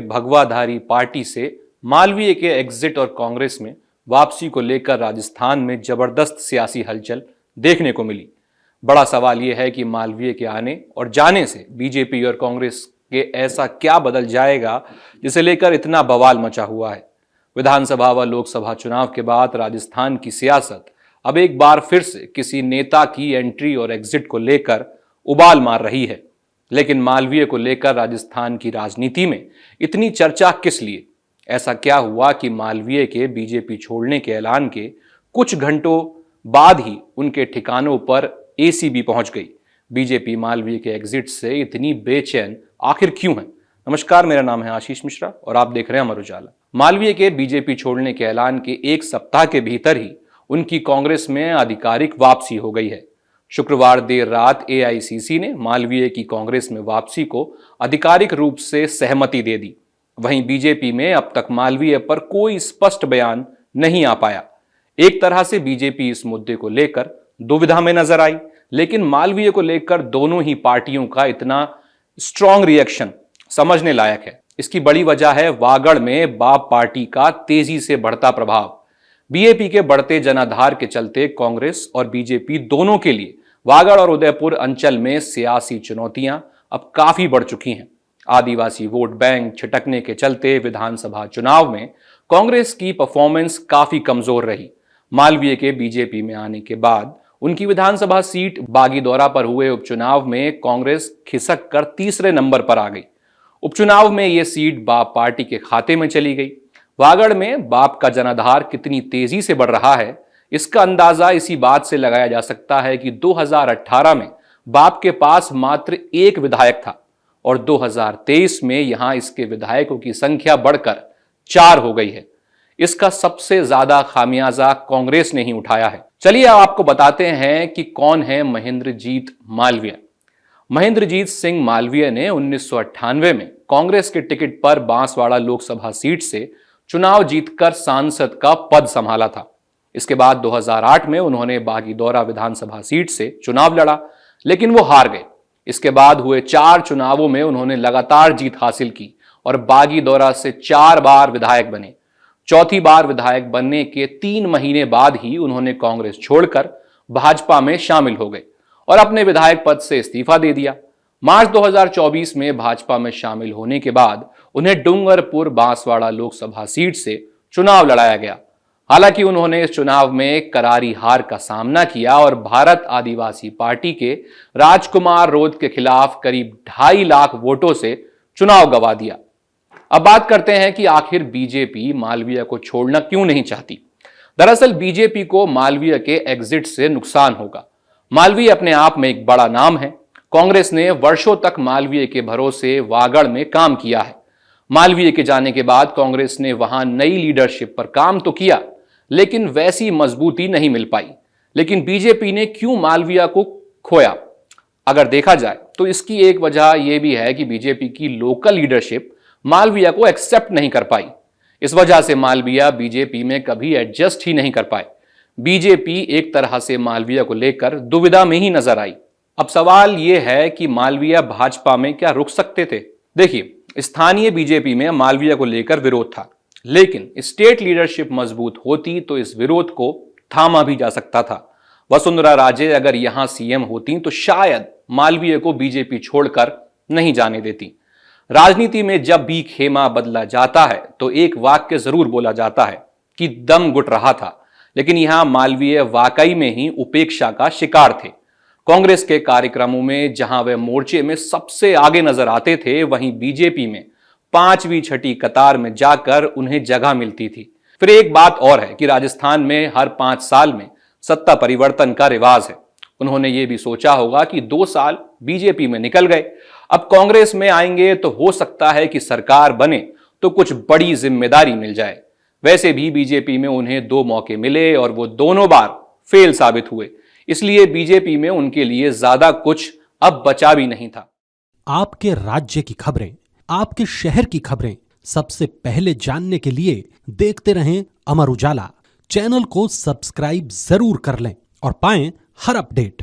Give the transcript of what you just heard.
भगवाधारी party से मालवीय के exit और कांग्रेस में वापसी को लेकर राजस्थान में जबरदस्त सियासी हलचल देखने को मिली। बड़ा सवाल यह है कि मालवीय के आने और जाने से बीजेपी और कांग्रेस के ऐसा क्या बदल जाएगा जिसे लेकर इतना बवाल मचा हुआ है। विधानसभा व लोकसभा चुनाव के बाद राजस्थान की सियासत अब एक बार फिर से किसी नेता की एंट्री और एग्जिट को लेकर उबाल मार रही है। लेकिन मालवीय को लेकर राजस्थान की राजनीति में इतनी चर्चा किस लिए? ऐसा क्या हुआ कि मालवीय के बीजेपी छोड़ने के ऐलान के कुछ घंटों बाद ही उनके ठिकानों पर एसीबी पहुंच गई? बीजेपी मालवीय के एग्जिट से इतनी बेचैन आखिर क्यों है? नमस्कार, मेरा नाम है आशीष मिश्रा और आप देख रहे हैं अमर उजाला। मालवीय के बीजेपी छोड़ने के ऐलान के एक सप्ताह के भीतर ही उनकी कांग्रेस में आधिकारिक वापसी हो गई है। शुक्रवार देर रात एआईसीसी ने मालवीय की कांग्रेस में वापसी को आधिकारिक रूप से सहमति दे दी। वहीं बीजेपी में अब तक मालवीय पर कोई स्पष्ट बयान नहीं आ पाया। एक तरह से बीजेपी इस मुद्दे को लेकर दुविधा में नजर आई, लेकिन मालवीय को लेकर दोनों ही पार्टियों का इतना स्ट्रॉन्ग रिएक्शन समझने लायक है। इसकी बड़ी वजह है वागड़ में बाप पार्टी का तेजी से बढ़ता प्रभाव। बीएपी के बढ़ते जनाधार के चलते कांग्रेस और बीजेपी दोनों के लिए वागड़ और उदयपुर अंचल में सियासी चुनौतियां अब काफी बढ़ चुकी हैं। आदिवासी वोट बैंक छिटकने के चलते विधानसभा चुनाव में कांग्रेस की परफॉर्मेंस काफी कमजोर रही। मालवीय के बीजेपी में आने के बाद उनकी विधानसभा सीट बागीदौरा पर हुए उपचुनाव में कांग्रेस खिसक कर तीसरे नंबर पर आ गई। उपचुनाव में यह सीट बाप पार्टी के खाते में चली गई। वागड़ में बाप का जनाधार कितनी तेजी से बढ़ रहा है, इसका अंदाजा इसी बात से लगाया जा सकता है कि 2018 में बाप के पास मात्र एक विधायक था और 2023 में यहां इसके विधायकों की संख्या बढ़कर 4 हो गई है। इसका सबसे ज्यादा खामियाजा कांग्रेस ने ही उठाया है। चलिए आपको बताते हैं कि कौन है महेंद्रजीत मालवीय। महेंद्रजीत सिंह मालवीय ने 1998 में कांग्रेस के टिकट पर बांसवाड़ा लोकसभा सीट से चुनाव जीतकर सांसद का पद संभाला था। इसके बाद 2008 में उन्होंने बागीदौरा विधानसभा सीट से चुनाव लड़ा, लेकिन वो हार गए। इसके बाद हुए 4 चुनावों में उन्होंने लगातार जीत हासिल की और बागीदौरा से 4 बार विधायक बने। चौथी बार विधायक बनने के 3 महीने बाद ही उन्होंने कांग्रेस छोड़कर भाजपा में शामिल हो गए और अपने विधायक पद से इस्तीफा दे दिया। मार्च 2024 में भाजपा में शामिल होने के बाद उन्हें डूंगरपुर बांसवाड़ा लोकसभा सीट से चुनाव लड़ाया गया। हालांकि उन्होंने इस चुनाव में करारी हार का सामना किया और भारत आदिवासी पार्टी के राजकुमार रोध के खिलाफ करीब 2.5 लाख वोटों से चुनाव गंवा दिया। अब बात करते हैं कि आखिर बीजेपी मालवीय को छोड़ना क्यों नहीं चाहती। दरअसल बीजेपी को मालवीय के एग्जिट से नुकसान होगा। मालवीय अपने आप में एक बड़ा नाम है। कांग्रेस ने वर्षों तक मालवीय के भरोसे वागड़ में काम किया है। मालवीय के जाने के बाद कांग्रेस ने वहां नई लीडरशिप पर काम तो किया, लेकिन वैसी मजबूती नहीं मिल पाई। लेकिन बीजेपी ने क्यों मालवीय को खोया? अगर देखा जाए तो इसकी एक वजह यह भी है कि बीजेपी की लोकल लीडरशिप मालवीय को एक्सेप्ट नहीं कर पाई। इस वजह से मालवीय बीजेपी में कभी एडजस्ट ही नहीं कर पाए। बीजेपी एक तरह से मालवीय को लेकर दुविधा में ही नजर आई। अब सवाल यह है कि मालवीय भाजपा में क्या रुक सकते थे? देखिए, स्थानीय बीजेपी में मालवीय को लेकर विरोध था, लेकिन स्टेट लीडरशिप मजबूत होती तो इस विरोध को थामा भी जा सकता था। वसुंधरा राजे अगर यहां सीएम होती तो शायद मालवीय को बीजेपी छोड़कर नहीं जाने देती। राजनीति में जब भी खेमा बदला जाता है तो एक वाक्य जरूर बोला जाता है कि दम घुट रहा था, लेकिन यहां मालवीय वाकई में ही उपेक्षा का शिकार थे। कांग्रेस के कार्यक्रमों में जहां वे मोर्चे में सबसे आगे नजर आते थे, वहीं बीजेपी में 5वीं 6ठी कतार में जाकर उन्हें जगह मिलती थी। फिर एक बात और है कि राजस्थान में हर 5 साल में सत्ता परिवर्तन का रिवाज है। उन्होंने ये भी सोचा होगा कि 2 साल बीजेपी में निकल गए, अब कांग्रेस में आएंगे तो हो सकता है कि सरकार बने तो कुछ बड़ी जिम्मेदारी मिल जाए। वैसे भी बीजेपी में उन्हें 2 मौके मिले और वो दोनों बार फेल साबित हुए, इसलिए बीजेपी में उनके लिए ज्यादा कुछ अब बचा भी नहीं था। आपके राज्य की खबरें, आपके शहर की खबरें सबसे पहले जानने के लिए देखते रहें अमर उजाला। चैनल को सब्सक्राइब जरूर कर लें और पाएं हर अपडेट।